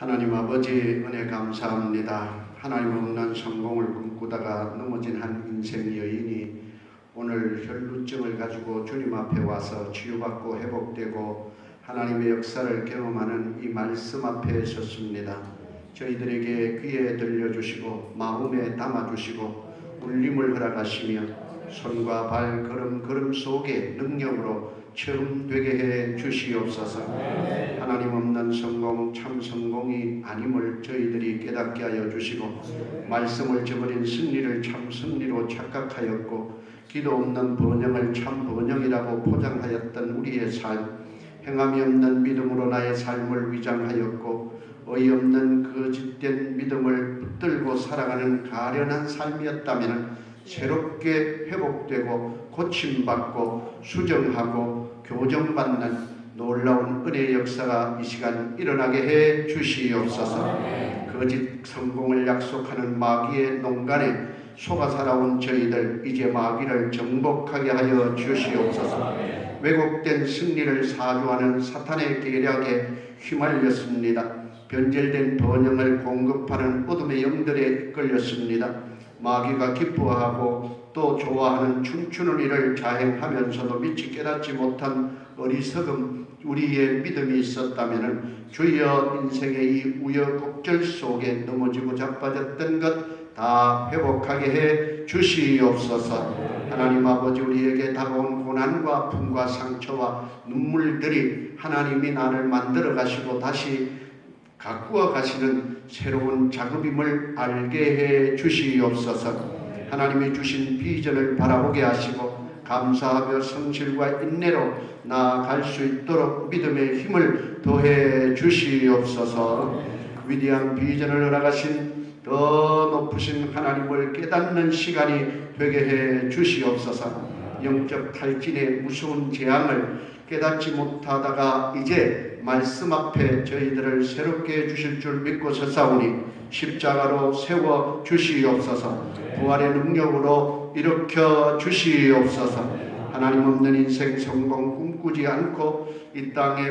하나님 아버지 은혜 감사합니다. 하나님 없는 성공을 꿈꾸다가 넘어진 한 인생 여인이 오늘 혈루증을 가지고 주님 앞에 와서 치유받고 회복되고 하나님의 역사를 경험하는 이 말씀 앞에 섰습니다. 저희들에게 귀에 들려주시고 마음에 담아주시고 울림을 허락하시며 손과 발 걸음 속에 능력으로 체험되게 해 주시옵소서. 하나님 없는 성공 참 성공이 아님을 저희들이 깨닫게 하여 주시고 말씀을 저버린 승리를 참 승리로 착각하였고 기도 없는 번영을 참 번영이라고 포장하였던 우리의 삶, 행함이 없는 믿음으로 나의 삶을 위장하였고 어이없는 거짓된 믿음을 붙들고 살아가는 가련한 삶이었다면 새롭게 회복되고 고침받고 수정하고 교정받는 놀라운 은혜의 역사가 이 시간 일어나게 해 주시옵소서. 거짓 성공을 약속하는 마귀의 농간에 속아 살아온 저희들 이제 마귀를 정복하게 하여 주시옵소서. 왜곡된 승리를 사주하는 사탄의 계략에 휘말렸습니다. 변절된 번영을 공급하는 어둠의 영들에 이끌렸습니다. 마귀가 기뻐하고 또 좋아하는 춤추는 일을 자행하면서도 미치 깨닫지 못한 어리석음 우리의 믿음이 있었다면 주여 인생의 이 우여곡절 속에 넘어지고 자빠졌던 것 다 회복하게 해 주시옵소서. 하나님 아버지 우리에게 다가온 고난과 아픔과 상처와 눈물들이 하나님이 나를 만들어 가시고 다시 가꾸어 가시는 새로운 작업임을 알게 해 주시옵소서. 하나님이 주신 비전을 바라보게 하시고 감사하며 성실과 인내로 나아갈 수 있도록 믿음의 힘을 더해 주시옵소서. 위대한 비전을 허락하신 더 높으신 하나님을 깨닫는 시간이 되게 해 주시옵소서. 영적 탈진의 무서운 재앙을 깨닫지 못하다가 이제 말씀 앞에 저희들을 새롭게 해주실 줄 믿고 섰사오니 십자가로 세워 주시옵소서. 부활의 능력으로 일으켜 주시옵소서. 하나님 없는 인생 성공 꿈꾸지 않고 이 땅에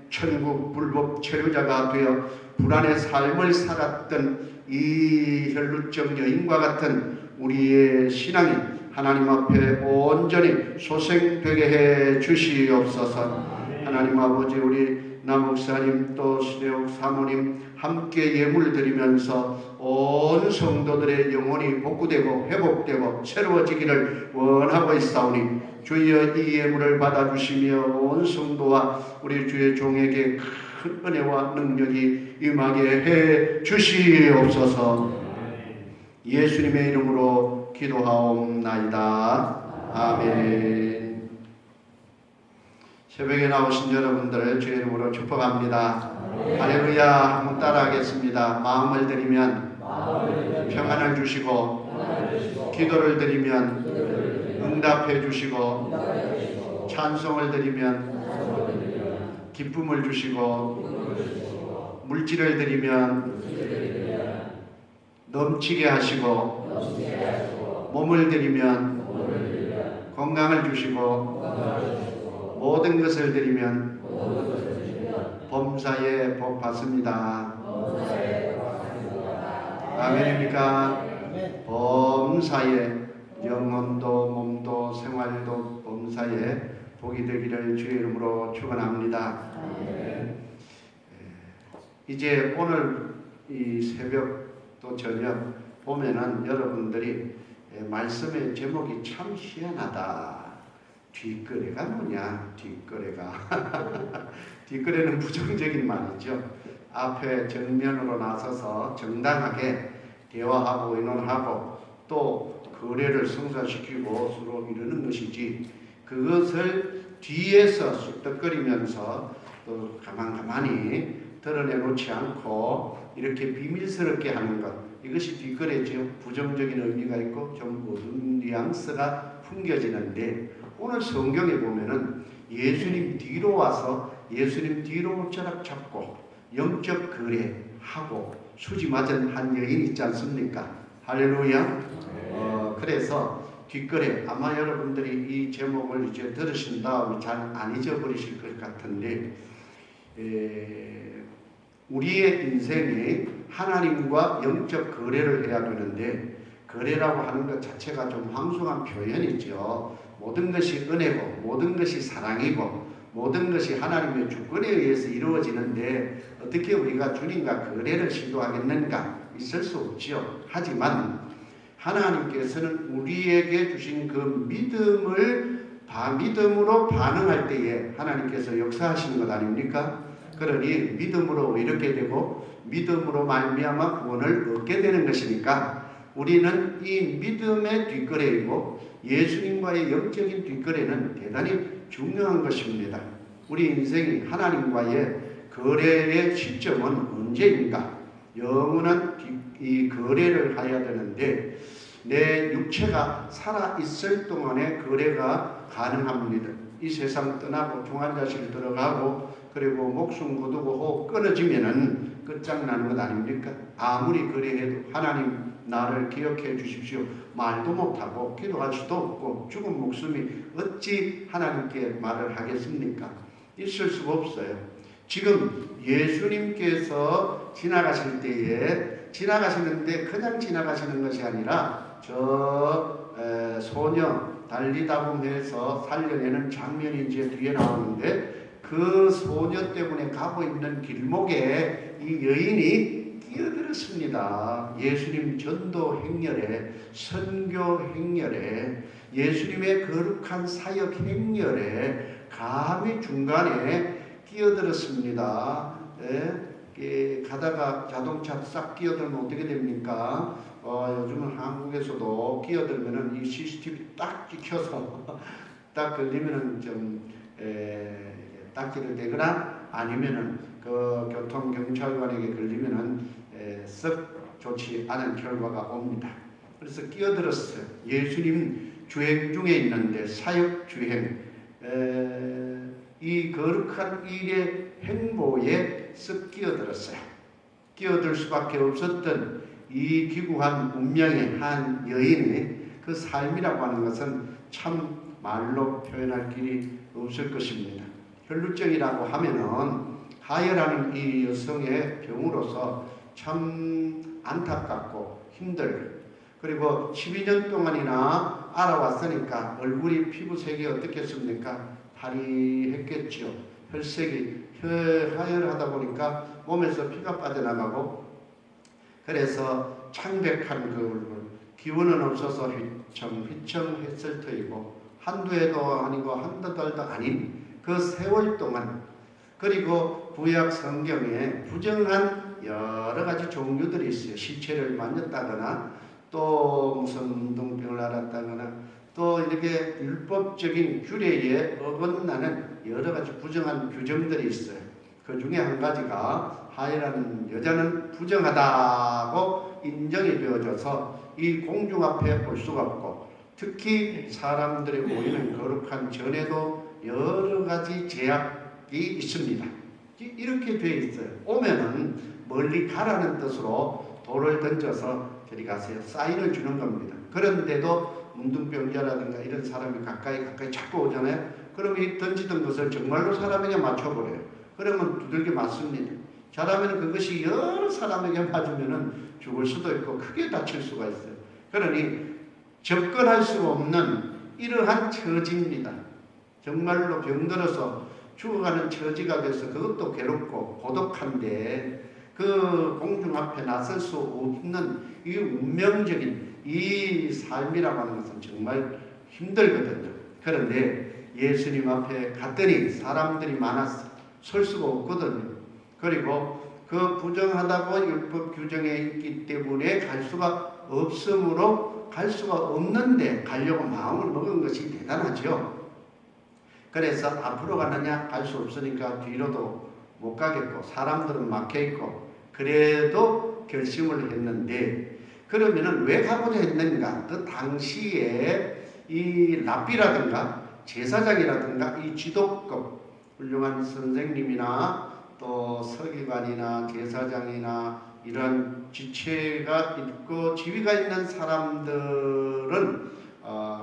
천국 불법 체류자가 되어 불안의 삶을 살았던 이 혈루증 여인과 같은 우리의 신앙이 하나님 앞에 온전히 소생되게 해 주시옵소서. 하나님 아버지 우리 남목사님 또 신혜옥 사모님 함께 예물 드리면서 온 성도들의 영혼이 복구되고 회복되고 새로워지기를 원하고 있사오니 주여 이 예물을 받아주시며 온 성도와 우리 주의 종에게 큰 은혜와 능력이 임하게 해 주시옵소서. 예수님의 이름으로 기도하옵나이다. 아멘. 새벽에 나오신 여러분들을 주의 이름으로 축복합니다. 할렐루야. 한번 따라하겠습니다. 마음을 드리면 평안을 주시고 기도를 드리면 응답해 주시고 찬송을 드리면 기쁨을 주시고 물질을 드리면 넘치게 하시고 몸을 드리면 건강을 주시고 모든 것을 드리면 범사에 복 받습니다. 아멘입니까? 범사에 영혼도 몸도 생활도 범사에 복이 되기를 주의 이름으로 축원합니다. 이제 오늘 이 새벽 또 저녁 보면은 여러분들이 말씀의 제목이 참 희한하다. 뒷거래가 뭐냐? 뒷거래가 뒷거래는 부정적인 말이죠. 앞에 정면으로 나서서 정당하게 대화하고 의논하고 또 거래를 성사시키고 서로 이루는 것이지 그것을 뒤에서 쑥덕거리면서 또 가만히 드러내놓지 않고 이렇게 비밀스럽게 하는 것, 이것이 뒷거래죠. 부정적인 의미가 있고 좀 어두운 뉘앙스가 풍겨지는데 오늘 성경에 보면은 예수님 뒤로 와서 예수님 뒤로 쩌락 잡고 영적 거래하고 수지 맞은 한 여인 있지 않습니까? 할렐루야. 그래서 뒷거래, 아마 여러분들이 이 제목을 이제 들으신 다음에 잘 안 잊어버리실 것 같은데 우리의 인생이 하나님과 영적 거래를 해야 되는데, 거래라고 하는 것 자체가 좀 황송한 표현이죠. 모든 것이 은혜고 모든 것이 사랑이고 모든 것이 하나님의 주권에 의해서 이루어지는데 어떻게 우리가 주님과 거래를 시도하겠는가? 있을 수 없지요. 하지만 하나님께서는 우리에게 주신 그 믿음으로 반응할 때에 하나님께서 역사하시는 것 아닙니까? 그러니 믿음으로 이렇게 되고 믿음으로 말미암아 구원을 얻게 되는 것이니까 우리는 이 믿음의 뒷거래이고 예수님과의 영적인 뒷거래는 대단히 중요한 것입니다. 우리 인생이 하나님과의 거래의 시점은 언제인가? 영원한 이 거래를 해야 되는데 내 육체가 살아있을 동안에 거래가 가능합니다. 이 세상 떠나고 중환자실 들어가고 그리고 목숨 거두고 호흡 끊어지면은 끝장나는 것 아닙니까? 아무리 거래해도 하나님 나를 기억해 주십시오. 말도 못하고 기도할 수도 없고 죽은 목숨이 어찌 하나님께 말을 하겠습니까? 있을 수가 없어요. 지금 예수님께서 지나가실 때에 지나가시는데 그냥 지나가시는 것이 아니라 소녀 달리다 보면서 살려내는 장면이 이제 뒤에 나오는데 그 소녀 때문에 가고 있는 길목에 이 여인이 끼어들었습니다. 예수님 전도 행렬에 선교 행렬에 예수님의 거룩한 사역 행렬에 감히 중간에 끼어들었습니다. 가다가 자동차 싹 끼어들면 어떻게 됩니까? 요즘은 한국에서도 끼어들면은 이 CCTV 딱 찍혀서 딱 걸리면은 좀 딱지를 대거나 아니면은 그 교통경찰관에게 걸리면은 썩 좋지 않은 결과가 옵니다. 그래서 끼어들었어요. 예수님 주행 중에 있는데 사역 주행 이 거룩한 일의 행보에 쓱 끼어들었어요. 끼어들 수밖에 없었던 이 기구한 운명의 한 여인의 그 삶이라고 하는 것은 참 말로 표현할 길이 없을 것입니다. 혈루증이라고 하면은 하혈하는 이 여성의 병으로서 참 안타깝고 힘들고 그리고 12년 동안이나 알아왔으니까 얼굴이 피부색이 어떻겠습니까? 파리했겠죠. 혈색이 하혈하다 보니까 몸에서 피가 빠져나가고 그래서 창백한 그 얼굴 기운은 없어서 휘청했을 터이고 한두 해도 아니고 한두 달도 아닌 그 세월 동안 그리고 구약 성경에 부정한 여러 가지 종류들이 있어요. 시체를 만졌다거나 또 무슨 운동병을 앓았다거나 또 이렇게 율법적인 규례에 어긋나는 여러 가지 부정한 규정들이 있어요. 그 중에 한 가지가 하혈하는 여자는 부정하다고 인정이 되어져서 이 공중 앞에 볼 수가 없고 특히 사람들이 모이는 거룩한 전에도 여러 가지 제약이 있습니다. 이렇게 되어 있어요. 오면은 멀리 가라는 뜻으로 돌을 던져서 저리 가세요. 사인을 주는 겁니다. 그런데도 문둥병자라든가 이런 사람이 가까이 자꾸 오잖아요. 그러면 이 던지던 것을 정말로 사람에게 맞춰버려요. 그러면 두들겨 맞습니다. 잘하면 그것이 여러 사람에게 맞으면 죽을 수도 있고 크게 다칠 수가 있어요. 그러니 접근할 수 없는 이러한 처지입니다. 정말로 병들어서 죽어가는 처지가 돼서 그것도 괴롭고 고독한데 그 공중 앞에 나설 수 없는 이 운명적인 이 삶이라고 하는 것은 정말 힘들거든요. 그런데 예수님 앞에 갔더니 사람들이 많아서 설 수가 없거든요. 그리고 그 부정하다고 율법 규정에 있기 때문에 갈 수가 없으므로 갈 수가 없는데 가려고 마음을 먹은 것이 대단하죠. 그래서 앞으로 가느냐 갈 수 없으니까 뒤로도 못 가겠고 사람들은 막혀있고 그래도 결심을 했는데 그러면은 왜 가고자 했는가? 그 당시에 이 랍비라든가 제사장이라든가 이 지도급 훌륭한 선생님이나 또 서기관이나 제사장이나 이런 지체가 있고 지위가 있는 사람들은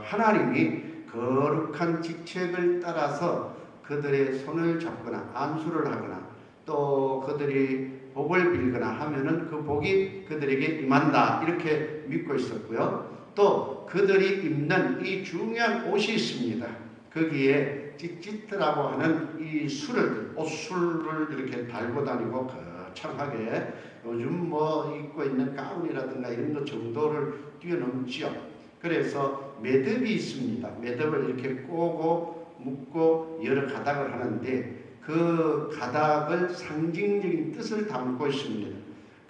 하나님이 거룩한 직책을 따라서 그들의 손을 잡거나 안수를 하거나 또 그들이 복을 빌거나 하면은 그 복이 그들에게 임한다 이렇게 믿고 있었고요. 또 그들이 입는 이 중요한 옷이 있습니다. 거기에 찌찌트라고 하는 이 옷술을 이렇게 달고 다니고 거창하게 요즘 뭐 입고 있는 가운이라든가 이런 것 정도를 뛰어넘지요. 그래서 매듭이 있습니다. 매듭을 이렇게 꼬고 묶고 여러 가닥을 하는데 그 가닥을 상징적인 뜻을 담고 있습니다.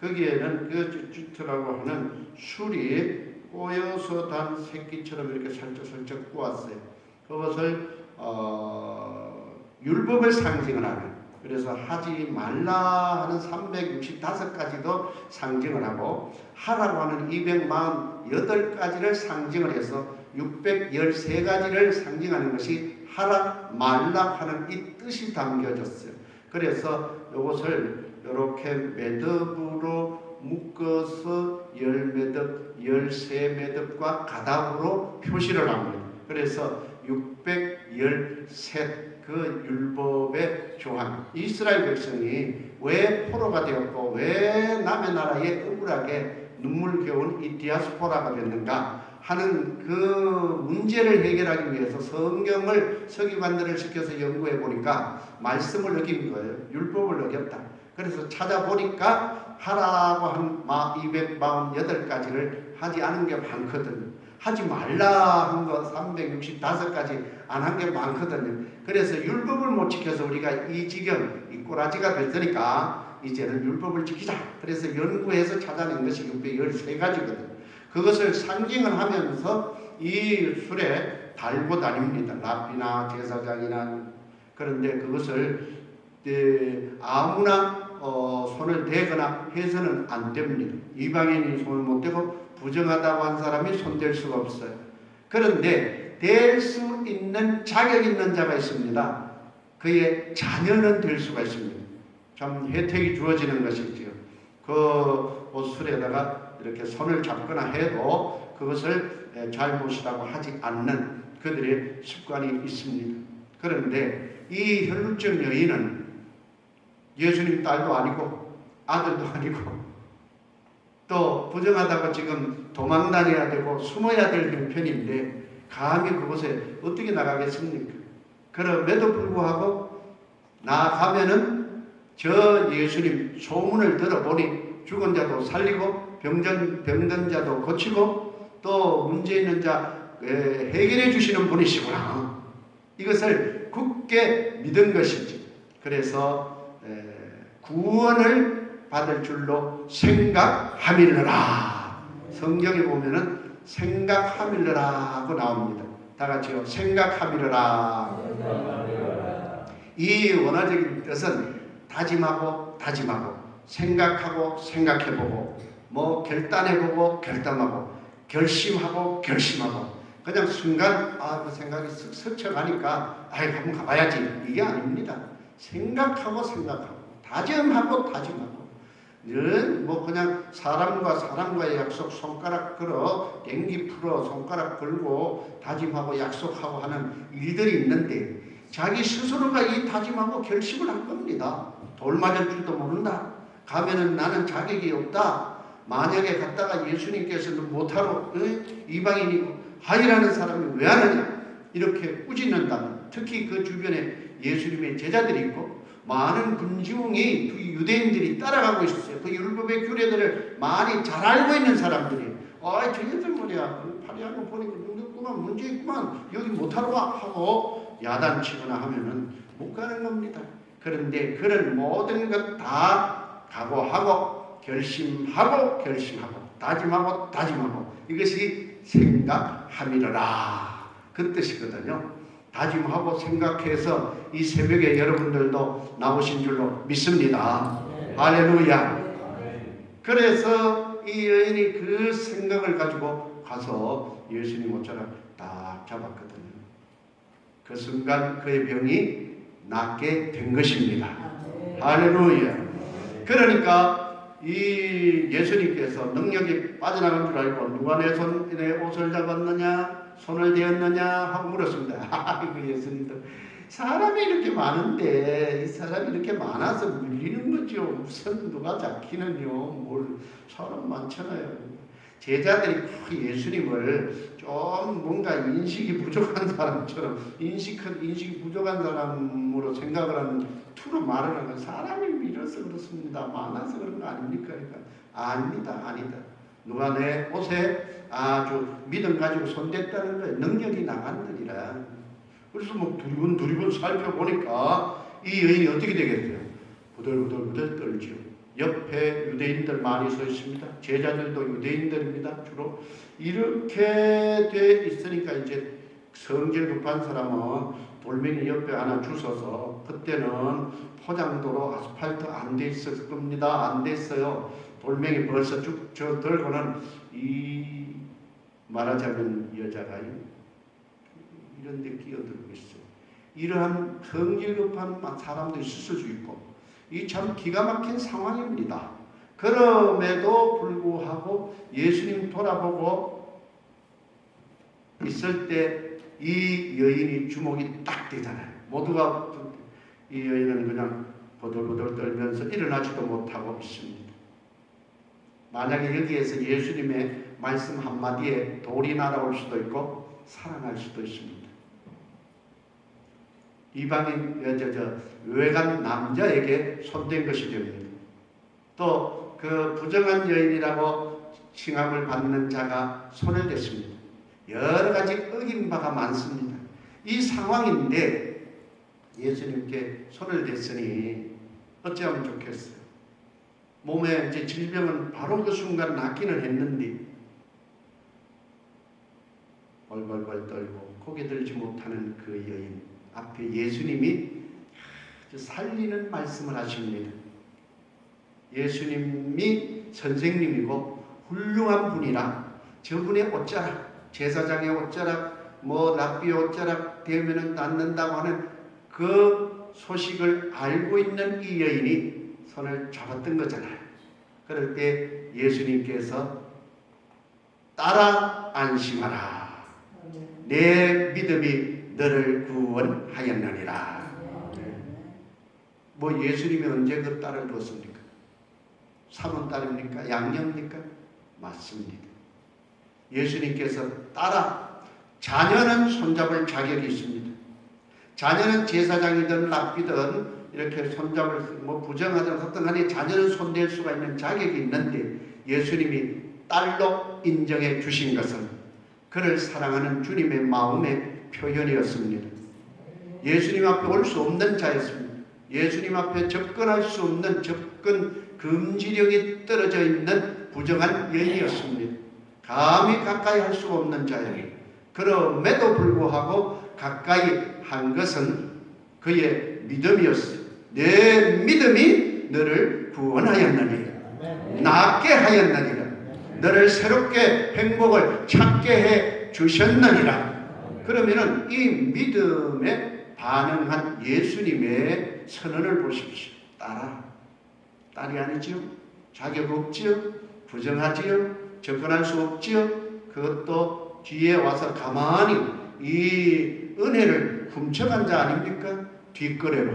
거기에는 그 찌찌트라고 하는 술이 꼬여서 단 새끼처럼 이렇게 살짝 꼬았어요. 그것을 율법을 상징을 하는, 그래서 하지 말라 하는 365가지도 상징을 하고 하라고 하는 248가지를 상징을 해서 613가지를 상징하는 것이 하라 말라 하는 이 뜻이 담겨졌어요. 그래서 이것을 이렇게 매듭으로 묶어서 10매듭, 13매듭과 가닥으로 표시를 합니다. 그래서 613 그 율법의 조항, 이스라엘 백성이 왜 포로가 되었고 왜 남의 나라에 억울하게 눈물겨운 이 디아스포라가 됐는가 하는 그 문제를 해결하기 위해서 성경을 서기관들을 시켜서 연구해 보니까 말씀을 어긴 거예요. 율법을 어겼다. 그래서 찾아보니까 하라고 한 248가지를 하지 않은 게 많거든요. 하지 말라 한 거 365가지 안 한 게 많거든요. 그래서 율법을 못 지켜서 우리가 이 지경, 이 꼬라지가 됐으니까 이제는 율법을 지키자. 그래서 연구해서 찾아낸 것이 613가지거든요. 그것을 상징을 하면서 이 술에 달고 다닙니다. 랍비나 제사장이나. 그런데 그것을 아무나 손을 대거나 해서는 안 됩니다. 이방인이 손을 못 대고 부정하다고 한 사람이 손댈 수가 없어요. 그런데 될 수 있는 자격 있는 자가 있습니다. 그의 자녀는 될 수가 있습니다. 참 혜택이 주어지는 것이지요. 그 옷술에다가 이렇게 손을 잡거나 해도 그것을 잘못이라고 하지 않는 그들의 습관이 있습니다. 그런데 이 혈육적 여인은 예수님 딸도 아니고 아들도 아니고 또 부정하다고 지금 도망다녀야 되고 숨어야 될 형편인데 감히 그곳에 어떻게 나가겠습니까? 그럼에도 불구하고 나가면은 저 예수님 소문을 들어보니 죽은 자도 살리고 병든 자도 고치고 또 문제 있는 자 해결해 주시는 분이시구나. 이것을 굳게 믿은 것이지. 그래서 구원을 받을 줄로 생각하밀러라. 성경에 보면은 생각하밀러라고 나옵니다. 다 같이요. 생각하밀러라. 이 원어적인 뜻은 다짐하고 생각하고 생각해보고 뭐 결단해보고 결단하고 결심하고 그냥 순간 그 생각이 쓱 스쳐가니까 한번 가봐야지 이게 아닙니다. 생각하고 다짐하고 늘 뭐 그냥 사람과의 약속 손가락 걸어 갱기 풀어 손가락 걸고 다짐하고 약속하고 하는 일들이 있는데 자기 스스로가 이 다짐하고 결심을 한 겁니다. 돌 맞을 줄도 모른다. 가면은 나는 자격이 없다. 만약에 갔다가 예수님께서는 못하러 이방인이고 하이라는 사람이 왜 하느냐 이렇게 꾸짖는다면 특히 그 주변에 예수님의 제자들이 있고 많은 군중이 그 유대인들이 따라가고 있었어요. 그 율법의 규례들을 많이 잘 알고 있는 사람들이 저희들 말이야 파리한 거 보니까 문제 있구만 여기 못하러 와 하고 야단치거나 하면은 못 가는 겁니다. 그런데 그런 모든 것 다 각오하고 결심하고 다짐하고 이것이 생각함이라 그 뜻이거든요. 다짐하고 생각해서 이 새벽에 여러분들도 나오신 줄로 믿습니다. 할렐루야. 그래서 이 여인이 그 생각을 가지고 가서 예수님 옷자락 딱 잡았거든요. 그 순간 그의 병이 낫게 된 것입니다. 할렐루야. 그러니까 이 예수님께서 능력이 빠져나간 줄 알고 누가 내 옷을 잡았느냐 손을 대었느냐 하고 물었습니다. 그 예수님도 사람이 이렇게 많은데 이 사람이 이렇게 많아서 밀리는 거죠. 우선 누가 잡히는요. 뭘 사람 많잖아요. 제자들이 예수님을 좀 뭔가 인식이 부족한 사람처럼 인식이 부족한 사람으로 생각을 하는 투로 말을 하는 사람이 밀어서 그렇습니다. 많아서 그런 거 아닙니까? 그러니까 아니다. 누가 내 옷에 아주 믿음 가지고 손댔다는 거에 능력이 나간다니라. 그래서 뭐 두리번 살펴보니까 이 여인이 어떻게 되겠어요? 부들부들 떨지요. 옆에 유대인들 많이 서 있습니다. 제자들도 유대인들입니다. 주로 이렇게 돼 있으니까 이제 성질 급한 사람은 돌멩이 옆에 하나 주워서, 그때는 포장도로 아스팔트 안 돼 있을 겁니다. 안 됐어요. 돌멩이 벌써 쭉 저 들고는 이 말하자면 여자가 이런 데 끼어들고 있어요. 이러한 성질 급한 사람도 있을 수 있고, 이 참 기가 막힌 상황입니다. 그럼에도 불구하고 예수님 돌아보고 있을 때 이 여인이 주목이 딱 되잖아요. 모두가 이 여인은 그냥 보들보들 떨면서 일어나지도 못하고 있습니다. 만약에 여기에서 예수님의 말씀 한마디에 돌이 날아올 수도 있고 살아날 수도 있습니다. 이방인 외간 남자에게 손댄 것이 됩니다. 또 그 부정한 여인이라고 칭함을 받는 자가 손을 댔습니다. 여러 가지 어긴 바가 많습니다. 이 상황인데 예수님께 손을 댔으니 어찌하면 좋겠어요. 몸에 이제 질병은 바로 그 순간 낫기는 했는데 벌벌벌 떨고 고개 들지 못하는 그 여인 앞에 예수님이 살리는 말씀을 하십니다. 예수님이 선생님이고 훌륭한 분이라 저분의 옷자락, 제사장의 옷자락, 랍비의 옷자락 되면은 낫는다고 하는 그 소식을 알고 있는 이 여인이 손을 잡았던 거잖아요. 그럴 때 예수님께서 따라 안심하라. 내 믿음이 너를 구원하였느니라. 뭐 예수님이 언제 그 딸을 뒀습니까? 삼은 딸입니까? 양녀입니까? 맞습니다. 예수님께서 따라, 자녀는 손잡을 자격이 있습니다. 자녀는 제사장이든 랍비든 이렇게 손잡을 부정하든 어떤 간에 자녀는 손댈 수가 있는 자격이 있는데 예수님이 딸로 인정해 주신 것은 그를 사랑하는 주님의 마음의 표현이었습니다. 예수님 앞에 올 수 없는 자였습니다. 예수님 앞에 접근할 수 없는 접근 금지령이 떨어져 있는 부정한 여인이었습니다. 감히 가까이 할 수가 없는 자예요. 그럼에도 불구하고 가까이 한 것은 그의 믿음이었어요. 내 믿음이 너를 구원하였느니라. 낫게 하였느니라. 너를 새롭게 행복을 찾게 해 주셨느니라. 그러면은 이 믿음에 반응한 예수님의 선언을 보십시오. 딸이 아니지요. 자격 없지요. 부정하지요. 접근할 수 없지요. 그것도 뒤에 와서 가만히 이 은혜를 훔쳐간 자 아닙니까? 뒷거래로,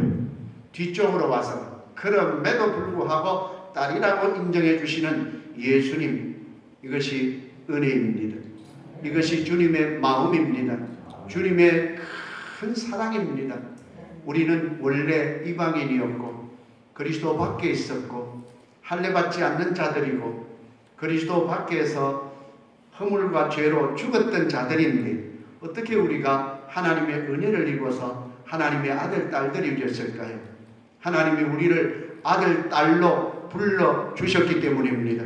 뒤쪽으로 와서. 그럼에도 불구하고 딸이라고 인정해 주시는 예수님, 이것이 은혜입니다. 이것이 주님의 마음입니다. 주님의 큰 사랑입니다. 우리는 원래 이방인이었고 그리스도 밖에 있었고 할례받지 않는 자들이고 그리스도 밖에서 허물과 죄로 죽었던 자들인데 어떻게 우리가 하나님의 은혜를 입어서 하나님의 아들, 딸들이 되었을까요? 하나님이 우리를 아들, 딸로 불러주셨기 때문입니다.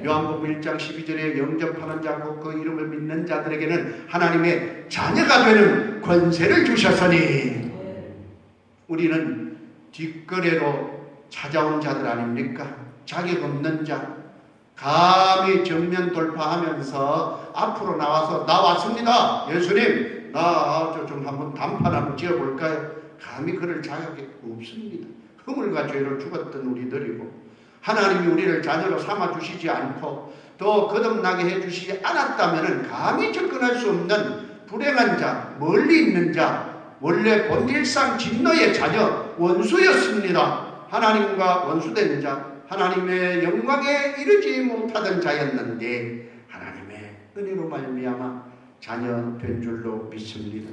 요한복음 1장 12절에 영접하는 자고 그 이름을 믿는 자들에게는 하나님의 자녀가 되는 권세를 주셨으니 우리는 뒷거래로 찾아온 자들 아닙니까? 자격 없는 자, 감히 정면 돌파하면서 앞으로 나와서 나 왔습니다. 예수님, 나 좀 한번 단판 한번 지어볼까요? 감히 그럴 자격이 없습니다. 허물과 죄로 죽었던 우리들이고 하나님이 우리를 자녀로 삼아주시지 않고 또 거듭나게 해주시지 않았다면 감히 접근할 수 없는 불행한 자, 멀리 있는 자, 원래 본질상 진노의 자녀, 원수였습니다. 하나님과 원수된 자, 하나님의 영광에 이르지 못하던 자였는데 하나님의 은혜로 말미암아 자녀 된 줄로 믿습니다.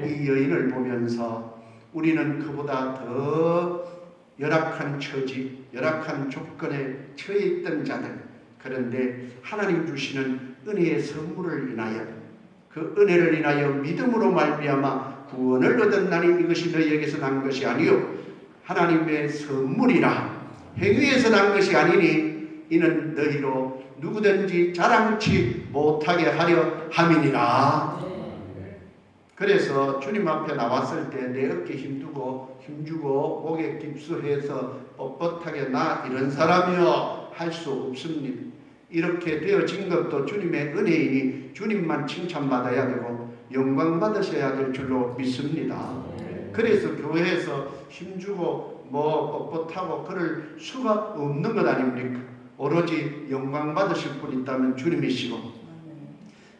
이 여인을 보면서 우리는 그보다 더 열악한 처지, 열악한 조건에 처해 있던 자들, 그런데 하나님 주시는 은혜의 선물을 인하여 그 은혜를 인하여 믿음으로 말미암아 구원을 얻었나니 이것이 너희에게서 난 것이 아니요 하나님의 선물이라. 행위에서 난 것이 아니니 이는 너희로 누구든지 자랑치 못하게 하려 함이니라. 그래서 주님 앞에 나왔을 때 내 어깨 힘주고 목에 깁스해서 뻣뻣하게 나 이런 사람이여 할 수 없습니다. 이렇게 되어진 것도 주님의 은혜이니 주님만 칭찬받아야 되고 영광 받으셔야 될 줄로 믿습니다. 그래서 교회에서 힘주고 뻣뻣하고 그럴 수가 없는 것 아닙니까? 오로지 영광 받으실 분 있다면 주님이시고,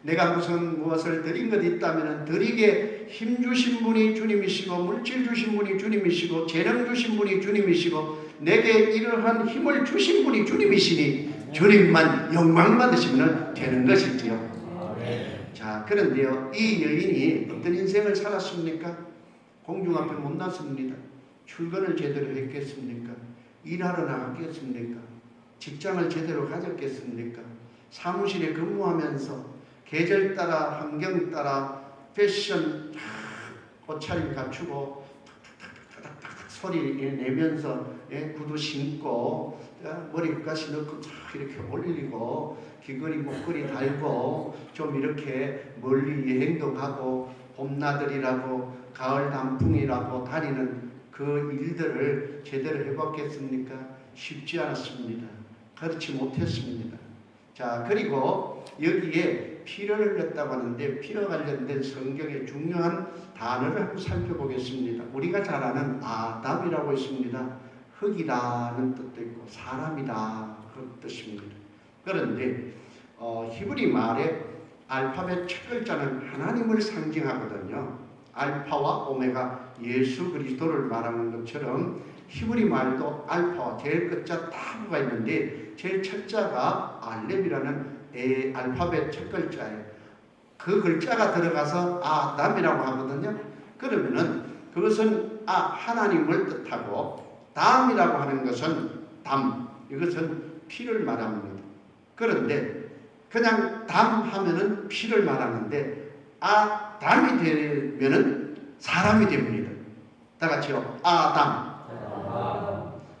내가 무엇을 드린 것 있다면 드리게 힘 주신 분이 주님이시고, 물질 주신 분이 주님이시고, 재능 주신 분이 주님이시고, 내게 이러한 힘을 주신 분이 주님이시니 주님만 영광 받으시면 되는 것이지요. 자, 그런데요, 이 여인이 어떤 인생을 살았습니까? 공중 앞에 못 났습니다. 출근을 제대로 했겠습니까? 일하러 나갔겠습니까? 직장을 제대로 가졌겠습니까? 사무실에 근무하면서 계절 따라 환경 따라 패션 옷차림 갖추고 탁탁탁탁탁 소리 내면서 구두 신고 머리 끝까지 넣고 이렇게 올리고 귀걸이 목걸이 달고 좀 이렇게 멀리 여행도 가고 봄나들이라고 가을 단풍이라고 다니는 그 일들을 제대로 해봤겠습니까? 쉽지 않았습니다. 그렇지 못했습니다. 자, 그리고 여기에 피를 흘렸다고 하는데 피와 관련된 성경의 중요한 단어를 한번 살펴보겠습니다. 우리가 잘 아는 아담이라고 있습니다. 흙이라는 뜻도 있고 사람이다 그런 뜻입니다. 그런데 히브리 말에 알파벳 첫 글자는 하나님을 상징하거든요. 알파와 오메가 예수 그리스도를 말하는 것처럼 히브리 말도 알파와 제일 끝자 타브가 있는데 제일 첫 자가 알렙이라는 알파벳 첫 글자예요. 그 글자가 들어가서 아담이라고 하거든요. 그러면은 그것은 하나님을 뜻하고 담이라고 하는 것은 이것은 피를 말합니다. 그런데 그냥 담 하면은 피를 말하는데 아담이 되면은 사람이 됩니다. 다 같이요. 아담.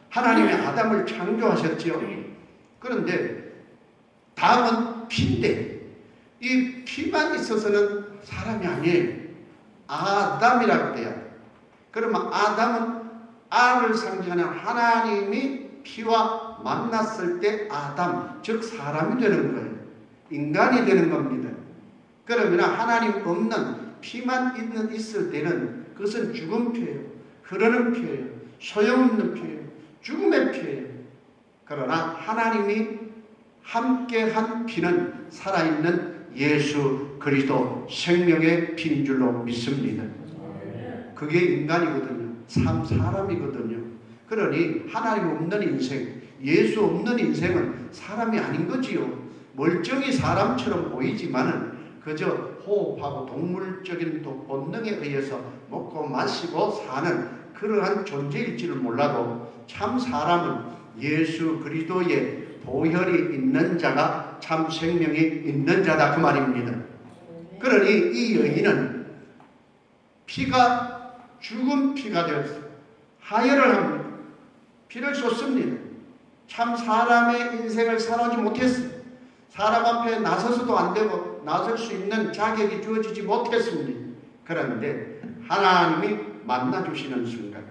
하나님이 아담을 창조하셨지요. 그런데 담은 피인데 이 피만 있어서는 사람이 아니에요. 아담이라고 돼요. 그러면 아담은 아를 상징하는 하나님이 피와 만났을 때 아담, 즉 사람이 되는 거예요. 인간이 되는 겁니다. 그러면 하나님 없는 피만 있을 때는 그것은 죽은 피예요. 흐르는 피예요. 소용없는 피예요. 죽음의 피예요. 그러나 하나님이 함께한 피는 살아있는 예수 그리스도 생명의 피인 줄로 믿습니다. 그게 인간이거든요. 사람이거든요. 그러니 하나님 없는 인생, 예수 없는 인생은 사람이 아닌 거지요. 멀쩡히 사람처럼 보이지만은 그저 호흡하고 동물적인 본능에 의해서 먹고 마시고 사는 그러한 존재일지를 몰라도 참 사람은 예수 그리스도의 보혈이 있는 자가 참 생명이 있는 자다 그 말입니다. 그러니 이 여인은 피가 죽은 피가 되었어요. 하혈을 합니다. 피를 쏟습니다. 참 사람의 인생을 살아오지 못했어요. 사람 앞에 나서서도 안 되고 나설 수 있는 자격이 주어지지 못했습니다. 그런데 하나님이 만나주시는 순간,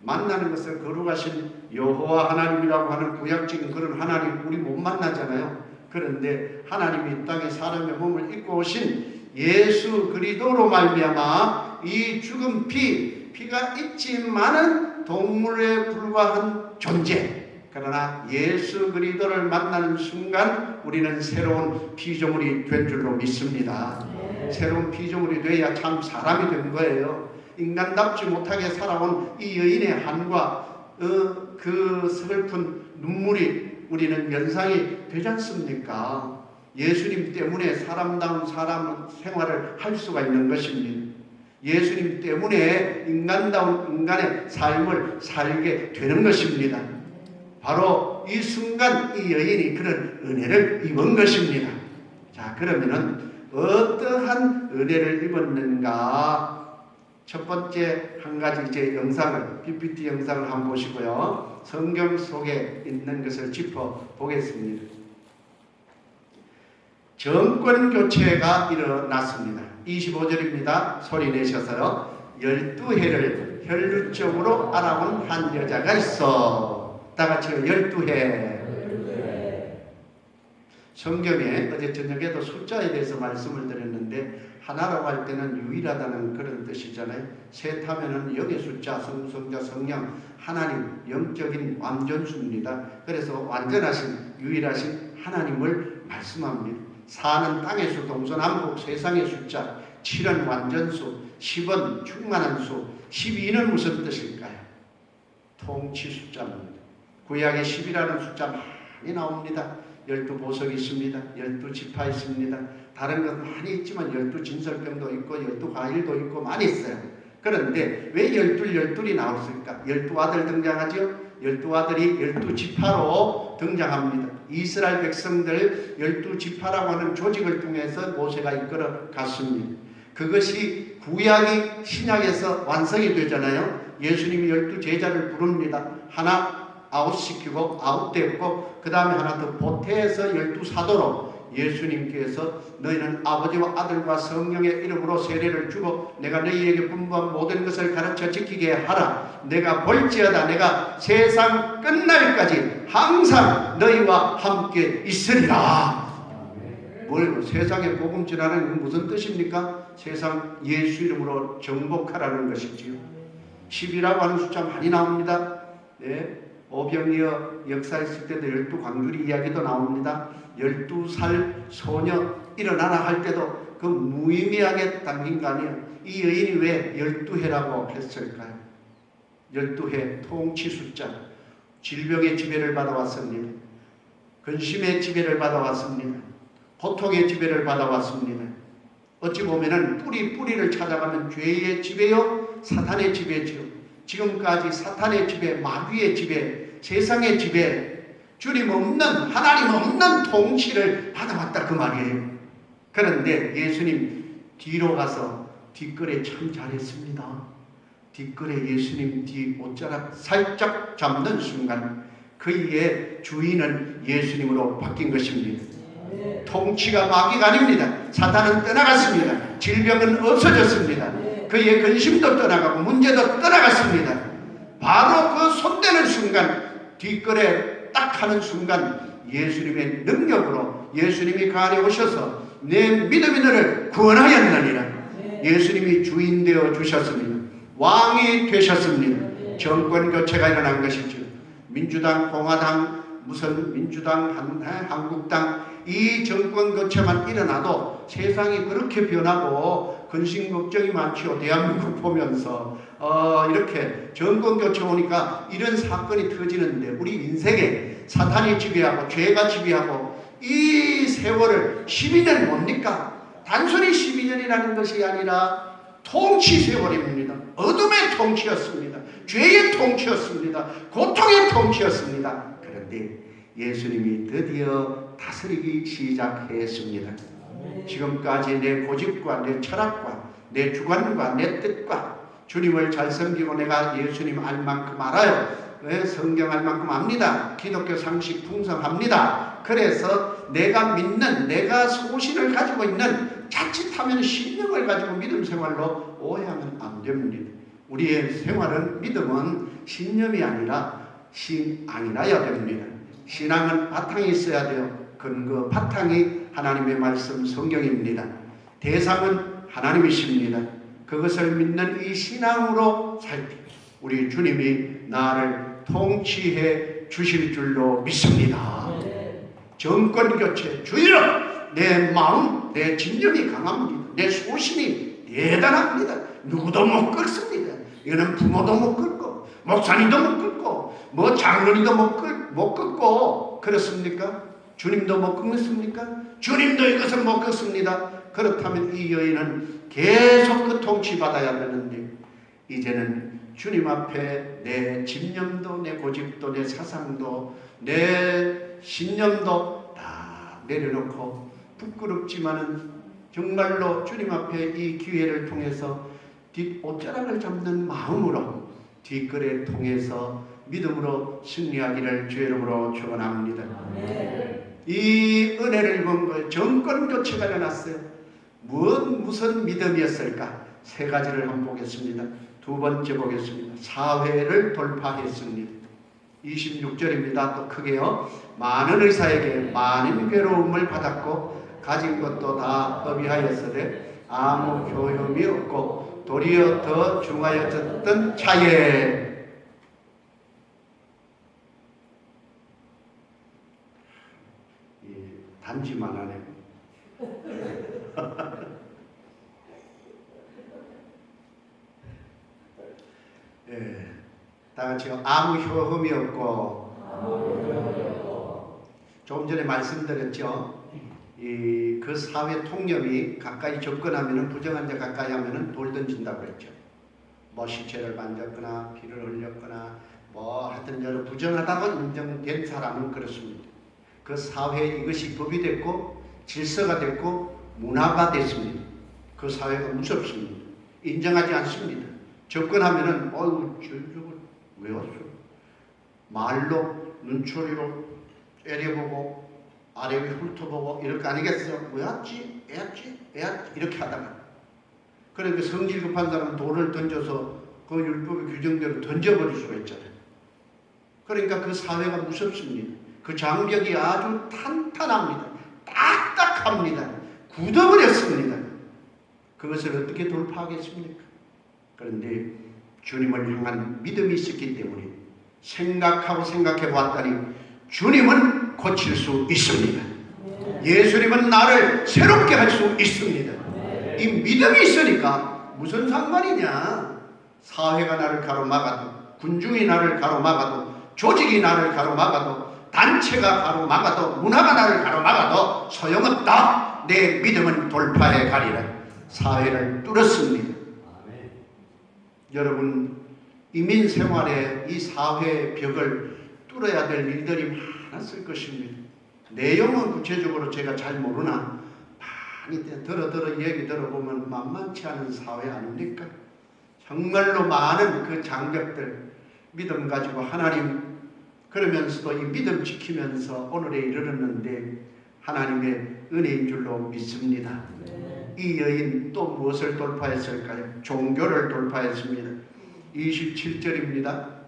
만나는 것을 거룩하신 여호와 하나님이라고 하는 구약적인 그런 하나님 우리 못 만나잖아요. 그런데 하나님이 이 땅에 사람의 몸을 입고 오신 예수 그리스도로 말미암아 이 죽은 피가 있지만은 동물에 불과한 존재, 그러나 예수 그리스도를 만나는 순간 우리는 새로운 피조물이 된 줄로 믿습니다. 새로운 피조물이 돼야 참 사람이 된 거예요. 인간답지 못하게 살아온 이 여인의 한과 그 슬픈 눈물이 우리는 연상이 되지 않습니까? 예수님 때문에 사람다운 사람 생활을 할 수가 있는 것입니다. 예수님 때문에 인간다운 인간의 삶을 살게 되는 것입니다. 바로 이 순간 이 여인이 그런 은혜를 입은 것입니다. 자, 그러면은 어떠한 은혜를 입었는가? 첫 번째 한 가지 제 영상을, PPT 영상을 한번 보시고요. 성경 속에 있는 것을 짚어보겠습니다. 정권 교체가 일어났습니다. 25절입니다. 소리 내셔서요. 12해를 혈루증으로 알아온 한 여자가 있어. 다 같이요. 12해. 성경에 어제 저녁에도 숫자에 대해서 말씀을 드렸는데 하나라고 할 때는 유일하다는 그런 뜻이잖아요. 셋 하면은 영의 숫자, 성성자, 성령, 하나님, 영적인 완전수입니다. 그래서 완전하신, 유일하신 하나님을 말씀합니다. 4는 땅의 수, 동서남북 세상의 숫자, 7은 완전수, 10은 충만한 수, 12는 무슨 뜻일까요? 통치 숫자입니다. 구약에 10이라는 숫자 많이 나옵니다. 12보석이 있습니다. 12지파 있습니다. 다른 것 많이 있지만 12진설병도 있고 12과일도 있고 많이 있어요. 그런데 왜 12이 나왔을까? 12아들 등장하죠. 12아들이 12지파로 등장합니다. 이스라엘 백성들 12지파라고 하는 조직을 통해서 모세가 이끌어 갔습니다. 그것이 구약이 신약에서 완성이 되잖아요. 예수님이 12제자를 부릅니다. 하나 아웃시키고 아웃됐고 그 다음에 하나 더 보태서 12사도로 예수님께서 너희는 아버지와 아들과 성령의 이름으로 세례를 주고 내가 너희에게 분부한 모든 것을 가르쳐 지키게 하라. 내가 볼지어다 내가 세상 끝날까지 항상 너희와 함께 있으리라. 뭘 세상에 복음 전하는 건 무슨 뜻입니까? 세상 예수 이름으로 정복하라는 것이지요. 10이라고 하는 숫자 많이 나옵니다. 네. 오병이어 역사했을 때도 12광주리 이야기도 나옵니다. 12살 소녀 일어나라 할 때도 그 무의미하게 당긴 거 아니에요. 이 여인이 왜 12해라고 했을까요? 12해 통치 숫자. 질병의 지배를 받아왔습니다. 근심의 지배를 받아왔습니다. 고통의 지배를 받아왔습니다. 어찌 보면은 뿌리를 찾아가면 죄의 지배요 사탄의 지배지요. 지금까지 사탄의 지배, 마귀의 지배, 세상의 지배, 주님 없는, 하나님 없는 통치를 받아왔다 그 말이에요. 그런데 예수님 뒤로 가서 뒷거래 참 잘했습니다. 뒷거래 예수님 뒤 옷자락 살짝 잡는 순간 그의 주인은 예수님으로 바뀐 것입니다. 통치가 마귀가 아닙니다. 사탄은 떠나갔습니다. 질병은 없어졌습니다. 그의 근심도 떠나가고 문제도 떠나갔습니다. 바로 그 손대는 순간 뒷거래 딱 하는 순간 예수님의 능력으로 예수님이 그 안에 오셔서 내 믿음이 너를 구원하였느니라. 예수님이 주인 되어 주셨습니다. 왕이 되셨습니다. 정권 교체가 일어난 것이죠. 민주당, 공화당, 무슨 민주당, 한국당 이 정권 교체만 일어나도 세상이 그렇게 변하고 근심 걱정이 많지요. 대한민국 보면서 이렇게 정권 교체 오니까 이런 사건이 터지는데 우리 인생에 사탄이 지배하고 죄가 지배하고 이 세월을 12년 뭡니까? 단순히 12년이라는 것이 아니라 통치 세월입니다. 어둠의 통치였습니다. 죄의 통치였습니다. 고통의 통치였습니다. 그런데 예수님이 드디어 다스리기 시작했습니다. 지금까지 내 고집과 내 철학과 내 주관과 내 뜻과 주님을 잘 섬기고 내가 예수님 알 만큼 알아요. 왜 성경 알 만큼 압니다. 기독교 상식 풍성합니다. 그래서 내가 믿는 내가 소신을 가지고 있는 자칫하면 신령을 가지고 믿음 생활로 오해하면 안 됩니다. 우리의 생활은 믿음은 신념이 아니라 신앙이라야 됩니다. 신앙은 바탕이 있어야 돼요. 근거 바탕이 하나님의 말씀 성경입니다. 대상은 하나님이십니다. 그것을 믿는 이 신앙으로 살 때 우리 주님이 나를 통치해 주실 줄로 믿습니다. 정권 교체 주의로 내 마음 내 진념이 강합니다. 내 소신이 대단합니다. 누구도 못 긁습니다. 이거는 부모도 못 긁고 목사님도 못 긁고 뭐 장로님도 못 긁고 그렇습니까? 주님도 못 긁습니까? 주님도 이것을 못 긁습니다. 그렇다면 이 여인은 계속 그 통치받아야 되는데 이제는 주님 앞에 내 집념도 내 고집도 내 사상도 내 신념도 다 내려놓고 부끄럽지만은 정말로 주님 앞에 이 기회를 통해서 뒷옷자락을 잡는 마음으로 뒷거래를 통해서 믿음으로 승리하기를 주의 이름으로 축원합니다. 이 은혜를 입은 거예요. 정권 교체가 일어났어요. 무슨 믿음이었을까? 세 가지를 한번 보겠습니다. 두 번째 보겠습니다. 사회를 돌파했습니다. 26절입니다. 또 크게요. 많은 의사에게 많은 괴로움을 받았고 가진 것도 다 허비하였으되 아무 효용이 없고 도리어 더 중하여졌던 차에 단지만 하네. 예, 다 같이 아무 효험이 없고 조금 전에 말씀드렸죠. 그 사회 통념이 가까이 접근하면 부정한 자 가까이 하면 돌 던진다고 그랬죠. 뭐 시체를 만졌거나 피를 흘렸거나 뭐 하여튼 여러 부정하다고 인정된 사람은 그렇습니다. 그 사회에 이것이 법이 됐고 질서가 됐고 문화가 됐습니다. 그 사회가 무섭습니다. 인정하지 않습니다. 접근하면은 저거 왜 왔어? 말로 눈초리로 때려보고 아래 위 훑어보고 이럴 거 아니겠어? 왜 왔지? 애왔지? 이렇게 하다가 그러니까 성질 급한 사람은 돌을 던져서 그 율법의 규정대로 던져버릴 수가 있잖아요. 그러니까 그 사회가 무섭습니다. 그 장벽이 아주 탄탄합니다. 딱딱합니다. 굳어버렸습니다. 그것을 어떻게 돌파하겠습니까? 그런데 주님을 향한 믿음이 있었기 때문에 생각해 보았더니 주님은 고칠 수 있습니다. 예수님은 나를 새롭게 할 수 있습니다. 이 믿음이 있으니까 무슨 상관이냐. 사회가 나를 가로막아도 군중이 나를 가로막아도 조직이 나를 가로막아도 단체가 가로막아도 문화가 나를 가로막아도 소용없다. 내 믿음은 돌파해 가리라. 사회를 뚫었습니다. 아멘. 여러분 이민 생활에 이 사회 벽을 뚫어야 될 일들이 많았을 것입니다. 내용은 구체적으로 제가 잘 모르나 많이 얘기 들어보면 만만치 않은 사회 아닙니까? 정말로 많은 그 장벽들 믿음 가지고 하나님 그러면서도 이 믿음 지키면서 오늘에 이르렀는데 하나님의 은혜인 줄로 믿습니다. 이 여인 또 무엇을 돌파했을까요? 종교를 돌파했습니다. 27절입니다.